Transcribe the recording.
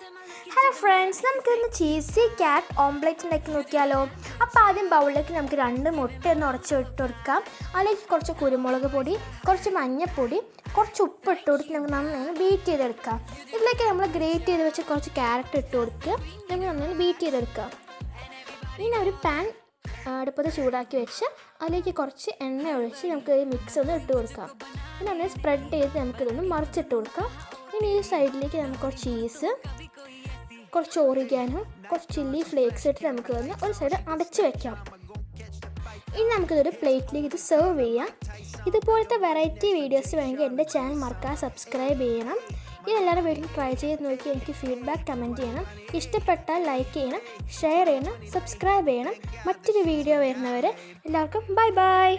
Hello friends, നമുക്കിന്ന് cheesy cat ഓംപ്ലേറ്റ് ഉണ്ടാക്കി നോക്കിയാലോ. അപ്പോൾ ആദ്യം ബൗളിലേക്ക് നമുക്ക് 2 മുട്ട ഒന്ന് ഉടച്ച് ഇട്ട് കൊടുക്കാം. അതിലേക്ക് കുറച്ച് കുരുമുളക് പൊടി, കുറച്ച് മഞ്ഞൾപ്പൊടി, കുറച്ച് ഉപ്പ് ഇട്ട് കൊടുത്ത് നമുക്ക് നന്നായി ബീറ്റ് ചെയ്തെടുക്കാം. ഇതിലേക്ക് നമ്മൾ ഗ്രേറ്റ് ചെയ്ത് വെച്ച് കുറച്ച് ക്യാരറ്റ് ഇട്ട് കൊടുക്കുക. നമുക്ക് നന്നായി ബീറ്റ് ചെയ്തെടുക്കാം. ഇനി ഒരു പാൻ അടുപ്പത്ത് ചൂടാക്കി വെച്ച് അതിലേക്ക് കുറച്ച് എണ്ണ ഒഴിച്ച് നമുക്ക് ഈ മിക്സ് ഒന്ന് ഇട്ട് കൊടുക്കാം. പിന്നെ നന്നായി സ്പ്രെഡ് ചെയ്ത് നമുക്കിതൊന്ന് മറിച്ചിട്ട് കൊടുക്കാം. ഇനി ഈ സൈഡിലേക്ക് നമുക്ക് കുറച്ച് ചീസ്, കുറച്ച് ഓറിഗാനോ, കുറച്ച് ചില്ലി ഫ്ലേക്സ് ഇട്ട് നമുക്ക് വന്ന് ഒരു സൈഡ് അടച്ച് വെക്കാം. ഇനി നമുക്കിതൊരു പ്ലേറ്റിലേക്ക് ഇത് സെർവ് ചെയ്യാം. ഇതുപോലത്തെ വെറൈറ്റി വീഡിയോസ് വേണമെങ്കിൽ എൻ്റെ ചാനൽ മറക്കാതെ സബ്സ്ക്രൈബ് ചെയ്യണം. ഇതെല്ലാവരും വീട്ടിൽ ട്രൈ ചെയ്ത് നോക്കി എനിക്ക് ഫീഡ്ബാക്ക് കമൻറ്റ് ചെയ്യണം. ഇഷ്ടപ്പെട്ടാൽ ലൈക്ക് ചെയ്യണം, ഷെയർ ചെയ്യണം, സബ്സ്ക്രൈബ് ചെയ്യണം. മറ്റൊരു വീഡിയോ വരുന്നവരെ എല്ലാവർക്കും ബൈ ബൈ.